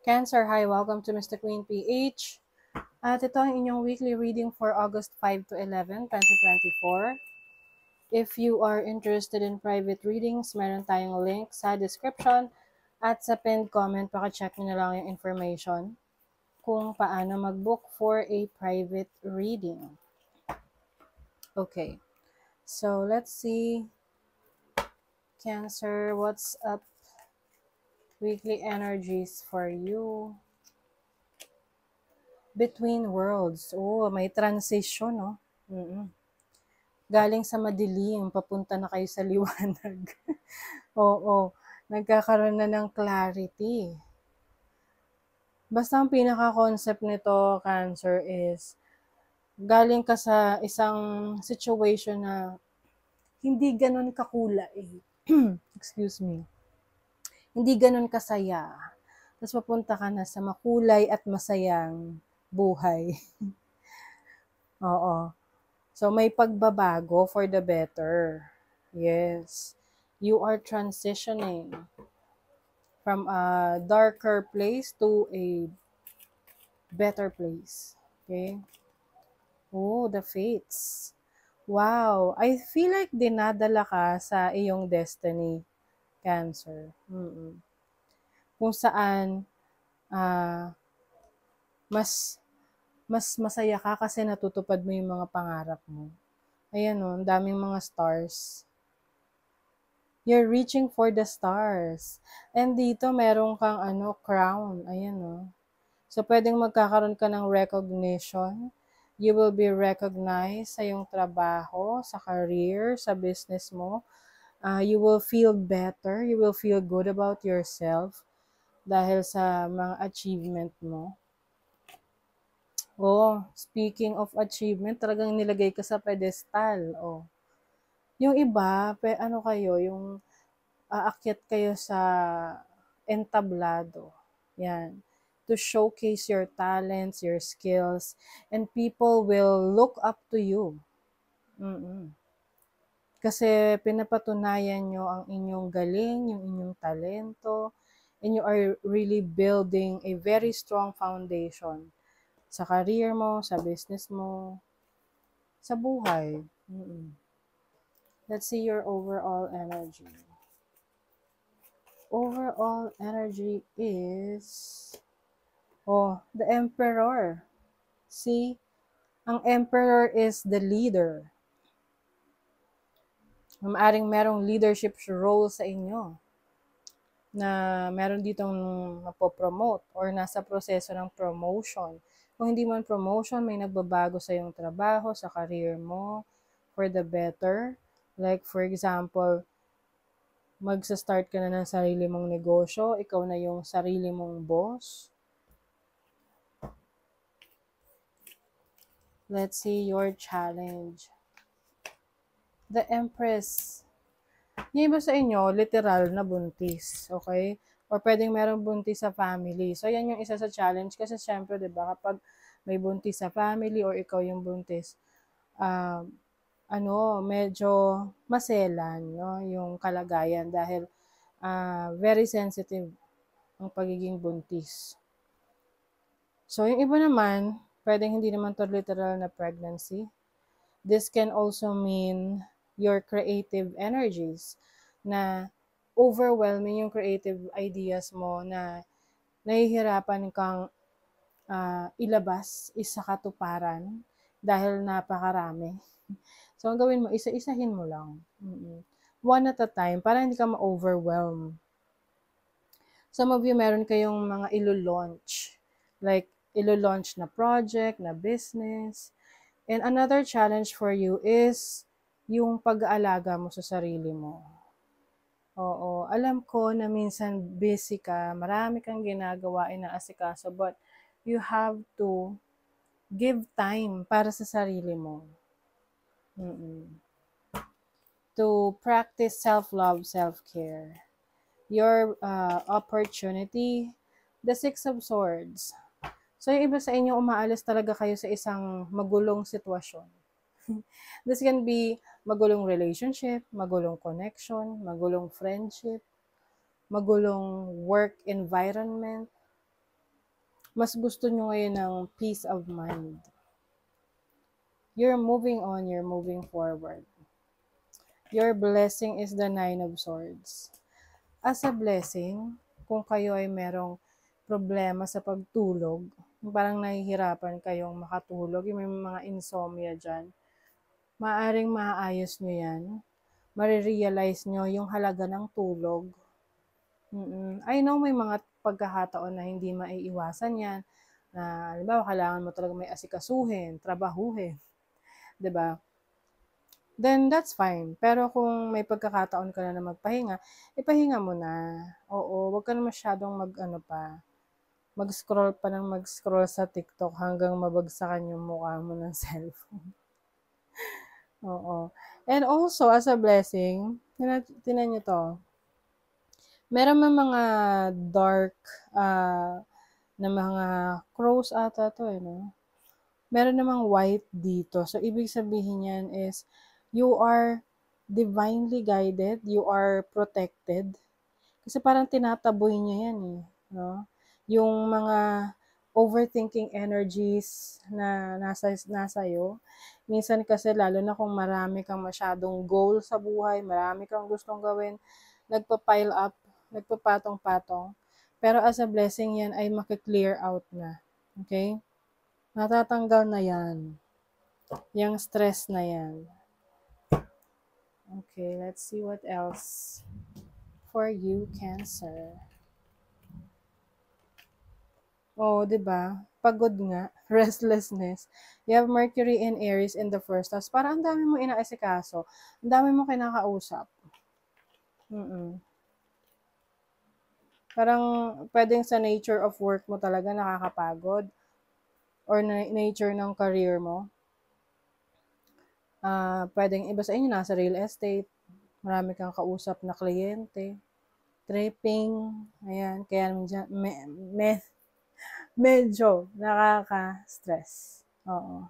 Cancer, hi, welcome to Mr. Queen PH. At ito ang inyong weekly reading for August 5 to 11, 2024. If you are interested in private readings, meron tayong link sa description at sa pinned comment, paka-check nyo na lang yung information kung paano mag-book for a private reading. Okay, so let's see. Cancer, what's up? Weekly energies for you. Between worlds. Oh, may transition, no? Galing sa madilim, papunta na kayo sa liwanag. Oo, nagkakaroon na ng clarity. Basta ang pinaka-concept nito, Cancer, is galing ka sa isang situation na hindi ganun kakulay. Excuse me. Hindi ganun kasaya. Tapos papunta ka na sa makulay at masayang buhay. Oo. So, may pagbabago for the better. Yes. You are transitioning from a darker place to a better place. Okay? Oh, the fates. Wow. I feel like dinadala ka sa iyong destiny, Cancer. Kung saan, mas masaya ka kasi natutupad mo yung mga pangarap mo. Ayan o, ang daming mga stars. You're reaching for the stars. And dito, meron kang crown. Ayan o. So, pwedeng magkakaroon ka ng recognition. You will be recognized sa iyong trabaho, sa career, sa business mo. You will feel better. You will feel good about yourself dahil sa mga achievement mo. Oh, speaking of achievement, talagang nilagay ka sa pedestal. Oh. Yung iba, yung aakyat kayo sa entablado. Yan. To showcase your talents, your skills, and people will look up to you. Kasi pinapatunayan nyo ang inyong galing, yung inyong talento, and you are really building a very strong foundation sa career mo, sa business mo, sa buhay. Let's see your overall energy. Overall energy is, the Emperor. See, ang Emperor is the leader. Maaring merong leadership role sa inyo na meron ditong mapopromote or nasa proseso ng promotion. Kung hindi man promotion, may nagbabago sa iyong trabaho, sa career mo, for the better. Like for example, magsa-start ka na ng sarili mong negosyo, ikaw na yung sarili mong boss. Let's see your challenge. The Empress. Yung iba sa inyo, literal na buntis, okay? Or pwedeng merong buntis sa family. So, yan yung isa sa challenge. Kasi syempre, di ba, kapag may buntis sa family or ikaw yung buntis, medyo maselan, no? Yung kalagayan dahil very sensitive ang pagiging buntis. So, yung iba naman, pwedeng hindi naman to literal na pregnancy. This can also mean your creative energies na overwhelming yung creative ideas mo na nahihirapan kang ilabas, isakatuparan dahil napakarami. So, ang gawin mo, isa-isahin mo lang. One at a time, para hindi ka ma-overwhelm. Some of you, meron kayong mga ilo-launch. Like, ilo-launch na project, na business. And another challenge for you is yung pag-aalaga mo sa sarili mo. Oo, alam ko na minsan busy ka, marami kang ginagawa, inaasikaso, but you have to give time para sa sarili mo. To practice self-love, self-care. Your opportunity, the Six of Swords. So, yung iba sa inyo, umaalis talaga kayo sa isang magulong sitwasyon. This can be magulong relationship, magulong connection, magulong friendship, magulong work environment. Mas gusto nyo ngayon ng peace of mind. You're moving on, you're moving forward. Your blessing is the 9 of Swords. As a blessing, kung kayo ay merong problema sa pagtulog, parang nahihirapan kayong makatulog, yung may mga insomnia dyan, maaring maaayos nyo yan. Marirealize nyo yung halaga ng tulog. I know may mga pagkakataon na hindi maiiwasan yan, na halimbawa kailangan mo talaga may asikasuhin, trabahuhin, 'di ba? Then that's fine. Pero kung may pagkakataon ka na magpahinga, ipahinga mo na. Oo, wag ka na masyadong mag-scroll pa ng mag-scroll sa TikTok hanggang mabagsakan yung mukha mo ng cellphone. Oo. And also, as a blessing, tinan nyo to. Meron mga dark na mga crows ata to no? Meron namang white dito. So, ibig sabihin yan is, you are divinely guided, you are protected. Kasi parang tinataboy niya yan no? Yung mga overthinking energies na nasa iyo. Minsan kasi lalo na kung marami kang masyadong goal sa buhay, marami kang gustong gawin, nagpa-pile up, nagpapatong-patong. Pero as a blessing yan ay makiklear out na. Okay? Natatanggal na yan. Yung stress na yan. Okay, let's see what else for you, Cancer. Oh, 'di ba? Pagod nga, restlessness. You have Mercury in Aries in the first house. Parang ang dami mo inaasikaso. Ang dami mo kinakausap. Parang pwedeng sa nature of work mo talaga nakakapagod or nature ng career mo. Pwedeng iba sa inyo nasa real estate, marami kang kausap na kliyente, tripping, ayan, kaya medyo nakaka-stress. Oo.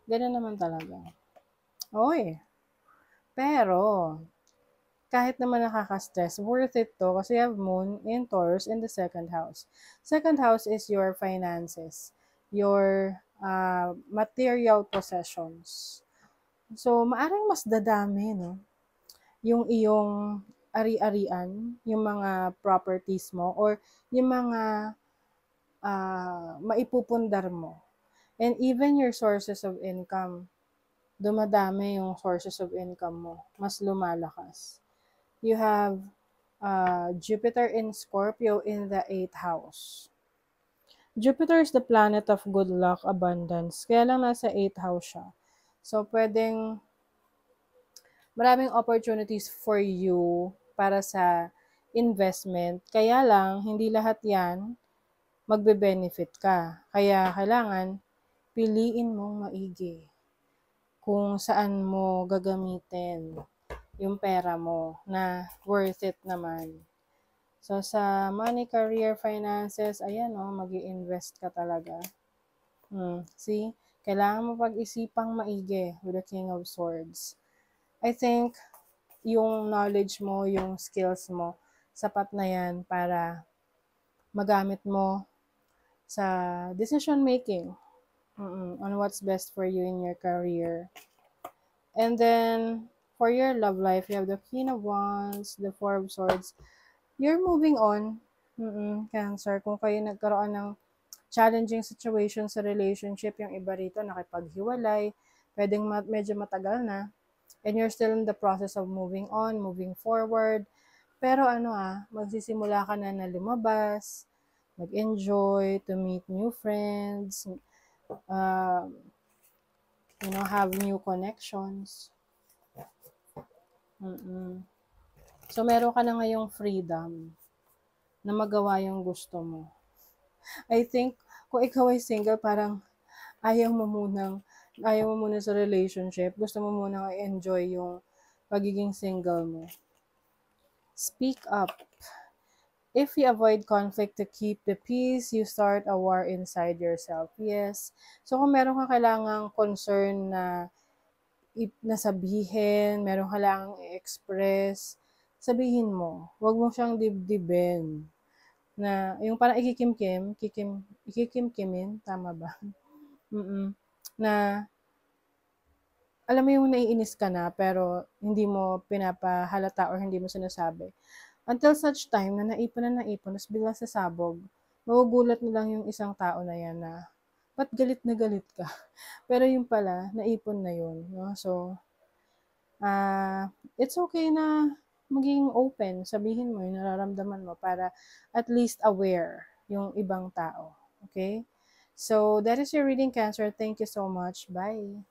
Ganun naman talaga. Oy. Pero, kahit naman nakaka-stress, worth it to kasi you have Moon in Taurus in the second house. Second house is your finances, your material possessions. So, maaring mas dadami, no? Yung iyong ari-arian, yung mga properties mo, or yung mga maipupundar mo. And even your sources of income, dumadami yung sources of income mo. Mas lumalakas. You have Jupiter in Scorpio in the 8th house. Jupiter is the planet of good luck, abundance. Kaya lang nasa 8th house siya. So, pwedeng maraming opportunities for you para sa investment. Kaya lang, hindi lahat yan magbe-benefit ka. Kaya kailangan piliin mong maigi kung saan mo gagamitin yung pera mo na worth it naman. So, sa money, career, finances, ayan mag-i-invest ka talaga. See? Kailangan mo pag-isipang maigi with the King of Swords. I think yung knowledge mo, yung skills mo, sapat na yan para magamit mo sa decision making on what's best for you in your career. And then, for your love life, you have the Queen of Wands, the Four of Swords. You're moving on, Cancer. Kung kayo nagkaroon ng challenging situation sa relationship, yung iba rito nakipaghiwalay, pwedeng medyo matagal na, and you're still in the process of moving on, moving forward. Pero magsisimula ka na lumabas, mag-enjoy, to meet new friends, have new connections. So, meron ka na ngayong freedom na magawa yung gusto mo. I think, kung ikaw ay single, parang ayaw mo muna sa relationship. Gusto mo muna i-enjoy yung pagiging single mo. Speak up. If you avoid conflict to keep the peace, you start a war inside yourself. Yes. So, kung meron kang kailangang concern na nasabihin, meron ka lang i-express, sabihin mo. Huwag mo siyang dibdibin. na yung parang ikikimkimin, tama ba? Na alam mo yung naiinis ka na pero hindi mo pinapahalata or hindi mo sinasabi. Until such time na naipon ta's biglang sasabog, magugulat na lang yung isang tao na yan na, ba't galit na galit ka? Pero yun pala, naipon na yun, no? So, it's okay na maging open, sabihin mo yung nararamdaman mo para at least aware yung ibang tao. Okay? So, that is your reading, Cancer. Thank you so much. Bye.